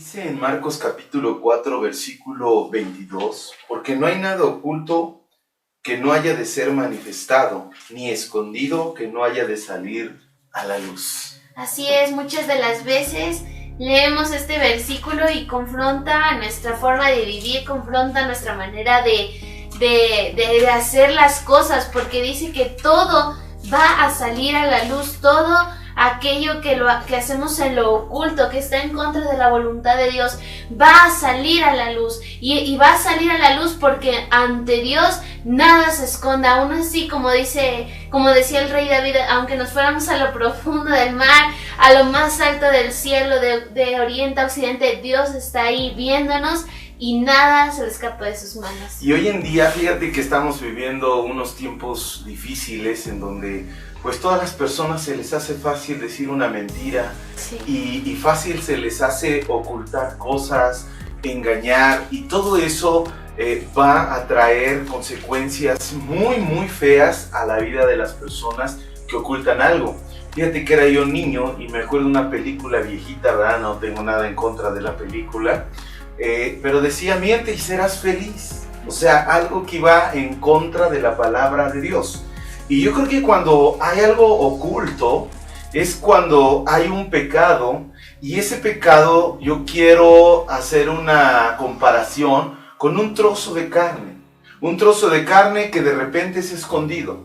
Dice en Marcos capítulo 4, versículo 22, porque no hay nada oculto que no haya de ser manifestado, ni escondido que no haya de salir a la luz. Así es, muchas de las veces leemos este versículo y confronta nuestra forma de vivir, confronta nuestra manera de hacer las cosas, porque dice que todo va a salir a la luz, todo aquello que hacemos en lo oculto, que está en contra de la voluntad de Dios, va a salir a la luz, y va a salir a la luz porque ante Dios nada se esconda. Aún así, como decía el rey David, aunque nos fuéramos a lo profundo del mar, a lo más alto del cielo, de oriente a occidente, Dios está ahí viéndonos y nada se le escapa de sus manos. Y hoy en día, fíjate que estamos viviendo unos tiempos difíciles en donde pues todas las personas se les hace fácil decir una mentira, Sí. y fácil se les hace ocultar cosas, engañar, y todo eso va a traer consecuencias muy muy feas a la vida de las personas que ocultan algo. Fíjate que era yo niño y me acuerdo de una película viejita, ¿verdad? No tengo nada en contra de la película, pero decía: miente y serás feliz. O sea, algo que iba en contra de la palabra de Dios. Y yo creo que cuando hay algo oculto es cuando hay un pecado, y ese pecado yo quiero hacer una comparación con un trozo de carne que de repente es escondido.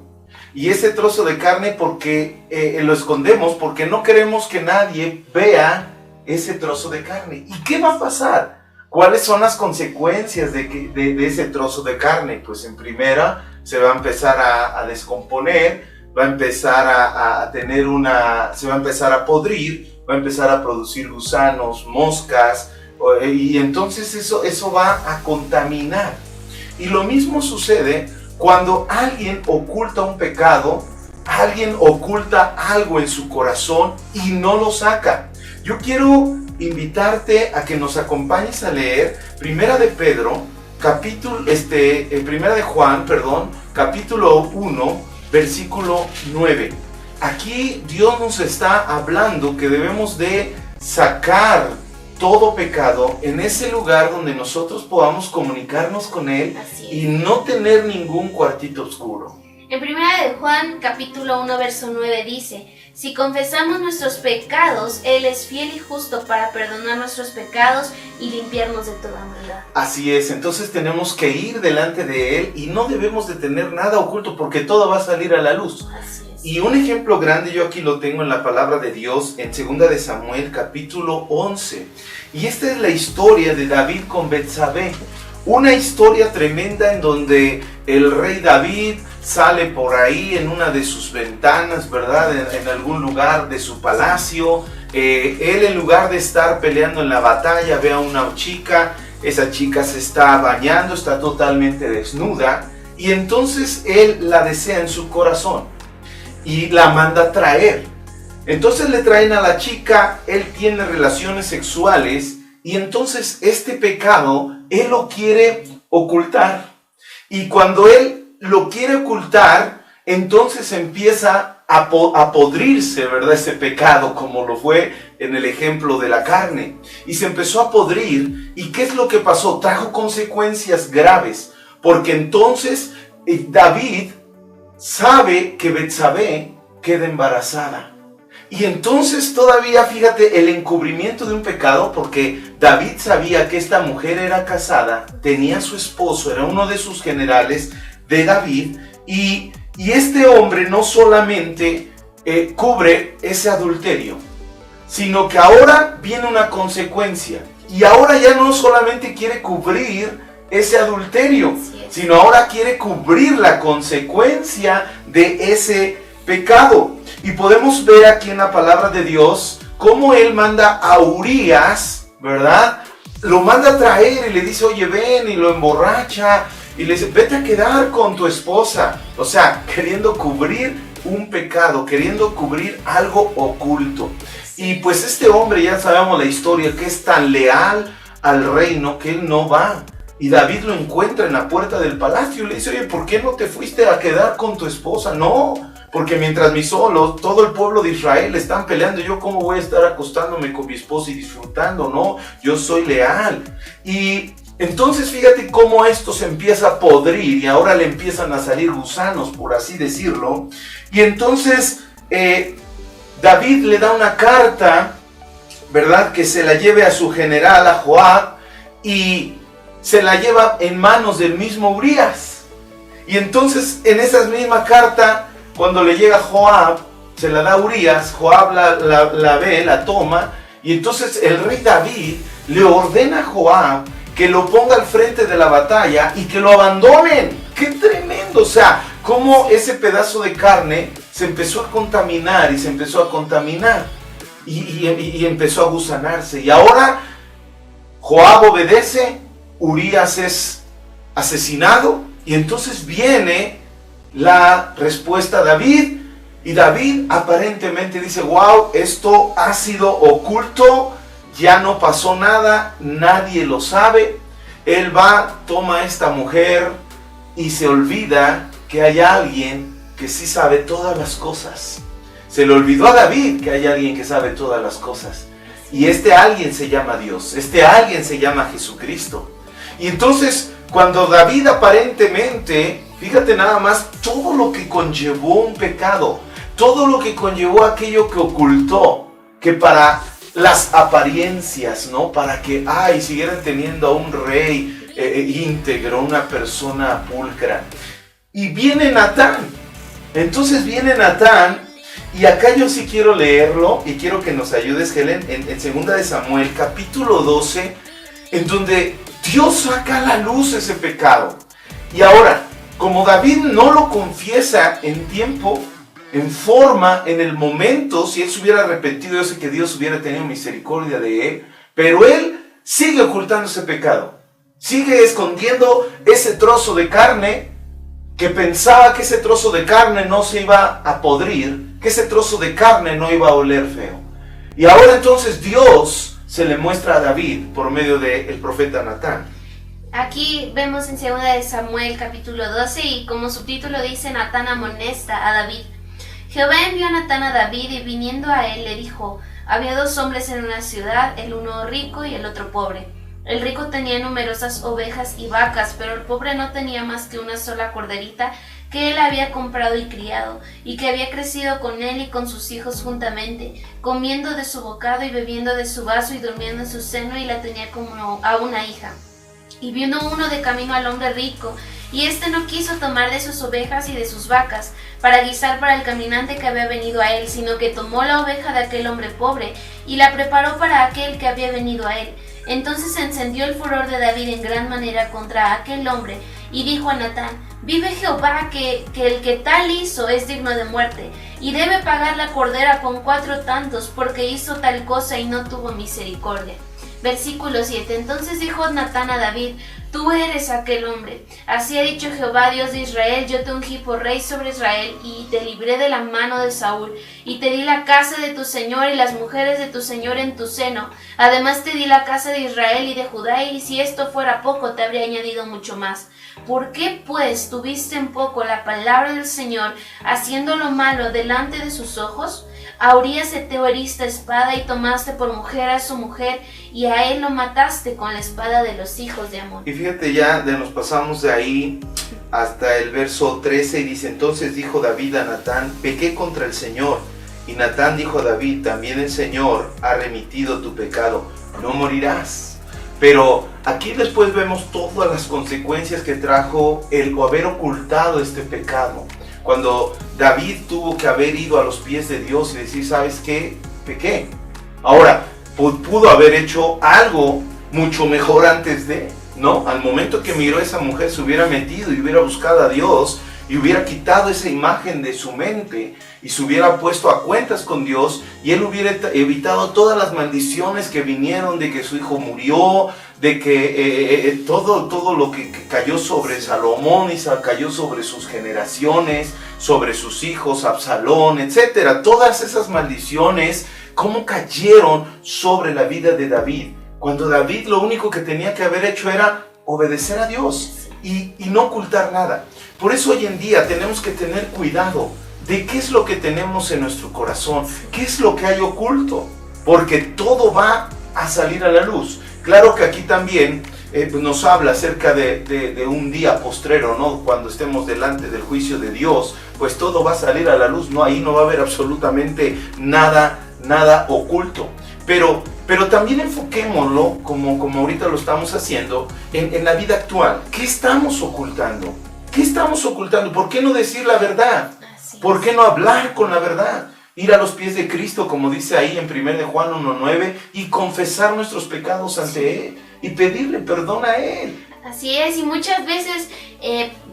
Y ese trozo de carne porque lo escondemos porque no queremos que nadie vea ese trozo de carne. ¿Y qué va a pasar? ¿Cuáles son las consecuencias de ese trozo de carne? Pues en primera, se va a empezar a descomponer, va a empezar se va a empezar a podrir, va a empezar a producir gusanos, moscas, y entonces eso va a contaminar. Y lo mismo sucede cuando alguien oculta un pecado, alguien oculta algo en su corazón y no lo saca. Yo quiero invitarte a que nos acompañes a leer Primera de Juan, capítulo 1, versículo 9. Aquí Dios nos está hablando que debemos de sacar todo pecado en ese lugar donde nosotros podamos comunicarnos con Él y no tener ningún cuartito oscuro. En Primera de Juan, capítulo 1, verso 9 dice: si confesamos nuestros pecados, Él es fiel y justo para perdonar nuestros pecados y limpiarnos de toda maldad. Así es, entonces tenemos que ir delante de Él y no debemos de tener nada oculto porque todo va a salir a la luz. Así es. Y un ejemplo grande yo aquí lo tengo en la palabra de Dios en 2 de Samuel, capítulo 11. Y esta es la historia de David con Betsabé. Una historia tremenda en donde el rey David sale por ahí en una de sus ventanas, ¿verdad? En algún lugar de su palacio. Él, en lugar de estar peleando en la batalla, ve a una chica. Esa chica se está bañando, está totalmente desnuda. Y entonces él la desea en su corazón y la manda a traer. Entonces le traen a la chica, él tiene relaciones sexuales y entonces este pecado él lo quiere ocultar. Y cuando él lo quiere ocultar, entonces empieza a podrirse, ¿verdad? Ese pecado, como lo fue en el ejemplo de la carne. Y se empezó a podrir. ¿Y qué es lo que pasó? Trajo consecuencias graves. Porque entonces David sabe que Betsabé queda embarazada. Y entonces todavía, fíjate, el encubrimiento de un pecado, porque David sabía que esta mujer era casada, tenía a su esposo, era uno de sus generales de David, y este hombre no solamente cubre ese adulterio, sino que ahora viene una consecuencia, y ahora ya no solamente quiere cubrir ese adulterio, sino ahora quiere cubrir la consecuencia de ese pecado. Y podemos ver aquí en la palabra de Dios cómo él manda a Urías, ¿verdad? Lo manda a traer y le dice: oye, ven, y lo emborracha y le dice: vete a quedar con tu esposa. O sea, queriendo cubrir un pecado, queriendo cubrir algo oculto. Y pues este hombre, ya sabemos la historia, que es tan leal al reino que él no va. Y David lo encuentra en la puerta del palacio y le dice: oye, ¿por qué no te fuiste a quedar con tu esposa? No, porque mientras todo el pueblo de Israel están peleando, yo cómo voy a estar acostándome con mi esposa y disfrutando, no, yo soy leal. Y entonces fíjate cómo esto se empieza a podrir y ahora le empiezan a salir gusanos, por así decirlo. Y entonces David le da una carta, ¿verdad? Que se la lleve a su general, a Joab, y se la lleva en manos del mismo Urías. Y entonces en esa misma carta, cuando le llega a Joab, se la da a Urías, Joab la ve, la toma, y entonces el rey David le ordena a Joab que lo ponga al frente de la batalla y que lo abandonen. ¡Qué tremendo! O sea, cómo ese pedazo de carne se empezó a contaminar y se empezó a contaminar y empezó a gusanarse. Y ahora Joab obedece, Urías es asesinado y entonces viene la respuesta a David. Y David aparentemente dice, wow, esto ha sido oculto, ya no pasó nada, nadie lo sabe. Él va, toma a esta mujer y se olvida que hay alguien que sí sabe todas las cosas. Se le olvidó a David que hay alguien que sabe todas las cosas. Y este alguien se llama Dios, este alguien se llama Jesucristo. Y entonces, cuando David aparentemente, fíjate nada más, todo lo que conllevó un pecado, todo lo que conllevó aquello que ocultó, que para las apariencias, ¿no? Para que, siguieran teniendo a un rey íntegro, una persona pulcra. Y viene Natán. Entonces viene Natán, y acá yo sí quiero leerlo, y quiero que nos ayudes, Helen, en 2 de Samuel, capítulo 12, en donde Dios saca a la luz ese pecado. Y ahora, como David no lo confiesa en tiempo, en forma, en el momento, si él se hubiera arrepentido, yo sé que Dios hubiera tenido misericordia de él, pero él sigue ocultando ese pecado, sigue escondiendo ese trozo de carne, que pensaba que ese trozo de carne no se iba a podrir, que ese trozo de carne no iba a oler feo. Y ahora entonces Dios se le muestra a David por medio del profeta Natán. Aquí vemos en 2 de Samuel capítulo 12 y como subtítulo dice, Natán amonesta a David. Jehová envió a Natán a David y viniendo a él le dijo, había 2 hombres en una ciudad, el uno rico y el otro pobre. El rico tenía numerosas ovejas y vacas, pero el pobre no tenía más que una sola corderita que él había comprado y criado, y que había crecido con él y con sus hijos juntamente, comiendo de su bocado y bebiendo de su vaso y durmiendo en su seno, y la tenía como a una hija. Y vino uno de camino al hombre rico, y éste no quiso tomar de sus ovejas y de sus vacas, para guisar para el caminante que había venido a él, sino que tomó la oveja de aquel hombre pobre, y la preparó para aquel que había venido a él. Entonces se encendió el furor de David en gran manera contra aquel hombre, y dijo a Natán, vive Jehová que el que tal hizo es digno de muerte, y debe pagar la cordera con 4 tantos, porque hizo tal cosa y no tuvo misericordia. Versículo 7. Entonces dijo Natán a David, tú eres aquel hombre. Así ha dicho Jehová, Dios de Israel, yo te ungí por rey sobre Israel, y te libré de la mano de Saúl, y te di la casa de tu señor y las mujeres de tu señor en tu seno. Además te di la casa de Israel y de Judá, y si esto fuera poco, te habría añadido mucho más. ¿Por qué, pues, tuviste en poco la palabra del Señor, haciendo lo malo delante de sus ojos? A Urías heteo heriste espada y tomaste por mujer a su mujer, y a él lo mataste con la espada de los hijos de Amón. Y fíjate, ya nos pasamos de ahí hasta el verso 13 y dice, entonces dijo David a Natán, pequé contra el Señor. Y Natán dijo a David, también el Señor ha remitido tu pecado, no morirás. Pero aquí después vemos todas las consecuencias que trajo el haber ocultado este pecado. Cuando David tuvo que haber ido a los pies de Dios y decir, ¿sabes qué? Pequé. Ahora, pudo haber hecho algo mucho mejor antes de, ¿no? Al momento que miró a esa mujer se hubiera metido y hubiera buscado a Dios y hubiera quitado esa imagen de su mente y se hubiera puesto a cuentas con Dios, y él hubiera evitado todas las maldiciones que vinieron de que su hijo murió, de que todo lo que cayó sobre Salomón y cayó sobre sus generaciones, sobre sus hijos, Absalón, etcétera. Todas esas maldiciones, cómo cayeron sobre la vida de David, cuando David lo único que tenía que haber hecho era obedecer a Dios y no ocultar nada. Por eso hoy en día tenemos que tener cuidado de qué es lo que tenemos en nuestro corazón, qué es lo que hay oculto, porque todo va a salir a la luz. Claro que aquí también nos habla acerca de un día postrero, ¿no? Cuando estemos delante del juicio de Dios, pues todo va a salir a la luz, ¿no? Ahí no va a haber absolutamente nada oculto. Pero también enfoquémoslo, como ahorita lo estamos haciendo, en la vida actual. ¿Qué estamos ocultando? ¿Qué estamos ocultando? ¿Por qué no decir la verdad? ¿Por qué no hablar con la verdad? Ir a los pies de Cristo, como dice ahí en 1 Juan 1:9, y confesar nuestros pecados ante Él y pedirle perdón a Él. Así es, y muchas veces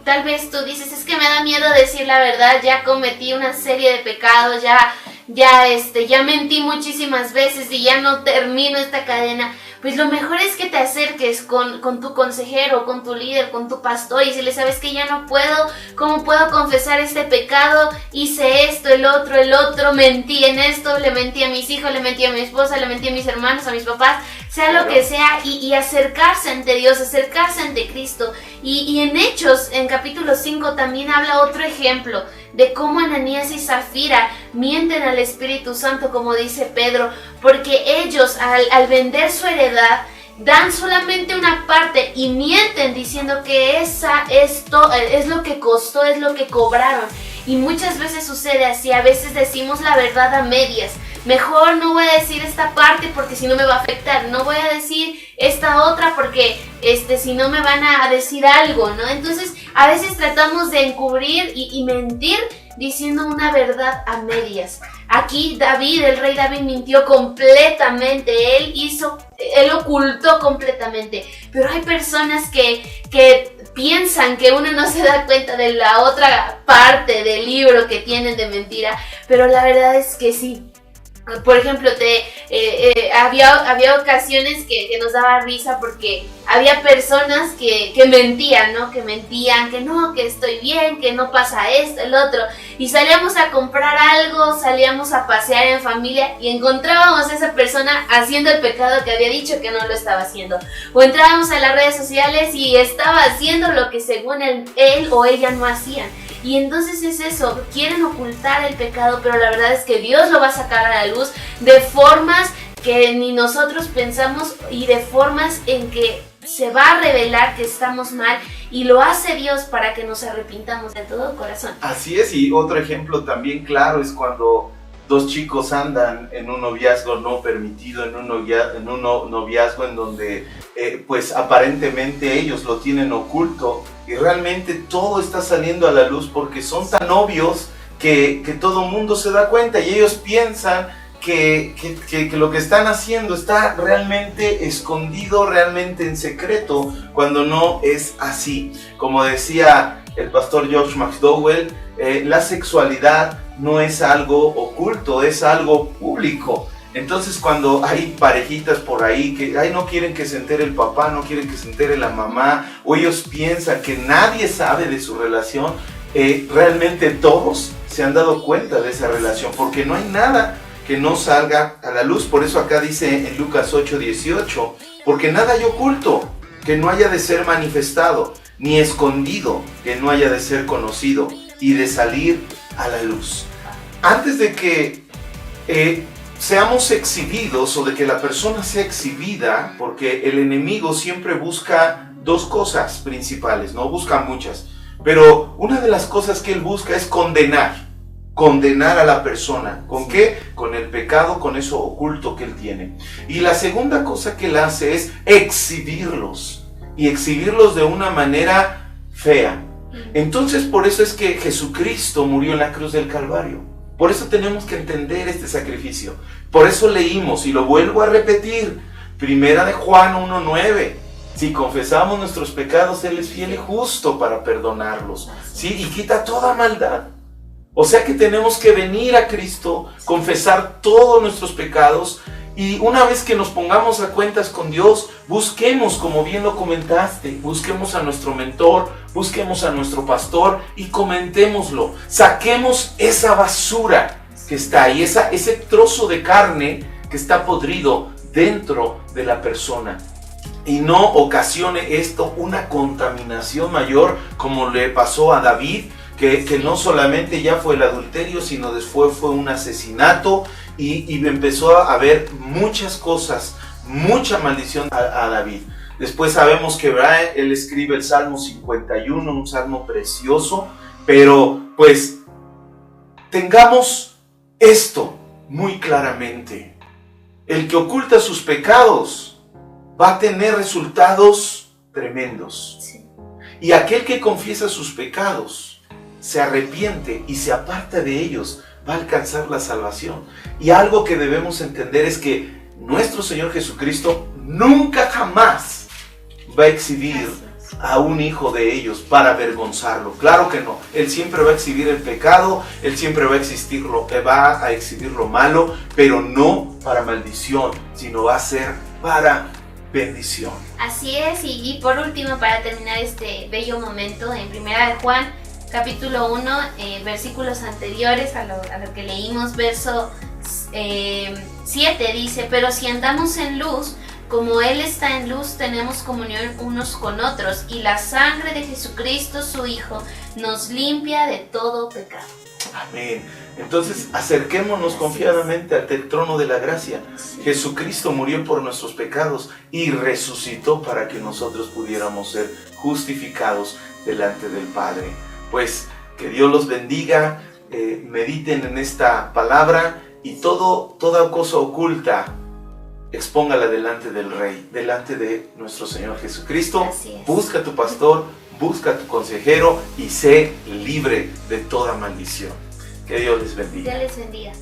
tal vez tú dices, es que me da miedo decir la verdad, ya cometí una serie de pecados, ya mentí muchísimas veces y ya no termino esta cadena. Pues lo mejor es que te acerques con tu consejero, con tu líder, con tu pastor y si le sabes que ya no puedo, ¿cómo puedo confesar este pecado? Hice esto, el otro, mentí en esto, le mentí a mis hijos, le mentí a mi esposa, le mentí a mis hermanos, a mis papás, sea lo que sea, y acercarse ante Dios, acercarse ante Cristo. Y en Hechos, en capítulo 5, también habla otro ejemplo de cómo Ananías y Zafira mienten al Espíritu Santo, como dice Pedro, porque ellos al vender su heredad dan solamente una parte y mienten diciendo que esto es lo que costó, es lo que cobraron. Y muchas veces sucede así, a veces decimos la verdad a medias. Mejor no voy a decir esta parte porque si no me va a afectar, no voy a decir esta otra porque si no me van a decir algo, ¿no? Entonces a veces tratamos de encubrir y mentir diciendo una verdad a medias. Aquí el rey David mintió completamente, él ocultó completamente, pero hay personas que piensan que uno no se da cuenta de la otra parte del libro que tienen de mentira, pero la verdad es que sí. Por ejemplo, había ocasiones que nos daba risa porque había personas que mentían, ¿no? Que mentían, que no, que estoy bien, que no pasa esto, el otro. Y salíamos a comprar algo, salíamos a pasear en familia y encontrábamos a esa persona haciendo el pecado que había dicho que no lo estaba haciendo. O entrábamos a las redes sociales y estaba haciendo lo que según él o ella no hacían. Y entonces es eso, quieren ocultar el pecado, pero la verdad es que Dios lo va a sacar a la luz de formas que ni nosotros pensamos y de formas en que se va a revelar que estamos mal y lo hace Dios para que nos arrepintamos de todo corazón. Así es, y otro ejemplo también claro es cuando dos chicos andan en un noviazgo no permitido, en un noviazgo en donde pues aparentemente ellos lo tienen oculto y realmente todo está saliendo a la luz porque son tan obvios que todo mundo se da cuenta y ellos piensan que lo que están haciendo está realmente escondido, realmente en secreto, cuando no es así. Como decía el pastor George McDowell, la sexualidad no es algo oculto, es algo público. Entonces cuando hay parejitas por ahí que no quieren que se entere el papá, no quieren que se entere la mamá, o ellos piensan que nadie sabe de su relación, realmente todos se han dado cuenta de esa relación, porque no hay nada que no salga a la luz. Por eso acá dice en Lucas 8:18, porque nada hay oculto que no haya de ser manifestado, ni escondido que no haya de ser conocido y de salir a la luz. Antes de que seamos exhibidos o de que la persona sea exhibida, porque el enemigo siempre busca dos cosas principales, no busca muchas, pero una de las cosas que él busca es condenar a la persona. ¿Con qué? Con el pecado, con eso oculto que él tiene. Y la segunda cosa que él hace es exhibirlos, y exhibirlos de una manera fea. Entonces por eso es que Jesucristo murió en la cruz del Calvario. Por eso tenemos que entender este sacrificio. Por eso leímos, y lo vuelvo a repetir, 1 Juan 1:9. Si confesamos nuestros pecados, Él es fiel y justo para perdonarlos, ¿sí? Y quita toda maldad. O sea que tenemos que venir a Cristo, confesar todos nuestros pecados, y una vez que nos pongamos a cuentas con Dios, busquemos, como bien lo comentaste, busquemos a nuestro mentor, busquemos a nuestro pastor y comentémoslo. Saquemos esa basura que está ahí, ese trozo de carne que está podrido dentro de la persona. Y no ocasione esto una contaminación mayor como le pasó a David, que no solamente ya fue el adulterio, sino después fue un asesinato y empezó a haber muchas cosas, mucha maldición a David. Después sabemos que él escribe el Salmo 51, un salmo precioso, pero pues tengamos esto muy claramente. El que oculta sus pecados va a tener resultados tremendos. Sí. Y aquel que confiesa sus pecados, se arrepiente y se aparta de ellos, va a alcanzar la salvación. Y algo que debemos entender es que nuestro Señor Jesucristo nunca jamás va a exhibir a un hijo de ellos para avergonzarlo. Claro que no. Él siempre va a exhibir el pecado, Él siempre va a exhibir lo malo, pero no para maldición, sino va a ser para bendición. Así es, y por último, para terminar este bello momento, en 1 de Juan, capítulo 1, versículos anteriores a lo que leímos, verso 7 dice: pero si andamos en luz, como Él está en luz, tenemos comunión unos con otros, y la sangre de Jesucristo, su Hijo, nos limpia de todo pecado. Amén. Entonces acerquémonos confiadamente ante el trono de la gracia. Sí. Jesucristo murió por nuestros pecados y resucitó para que nosotros pudiéramos ser justificados delante del Padre. Pues que Dios los bendiga, mediten en esta palabra y toda cosa oculta, expóngala delante del Rey, delante de nuestro Señor Jesucristo. Así es. Busca a tu pastor, busca a tu consejero y sé libre de toda maldición. Que Dios les bendiga. Dios les bendiga.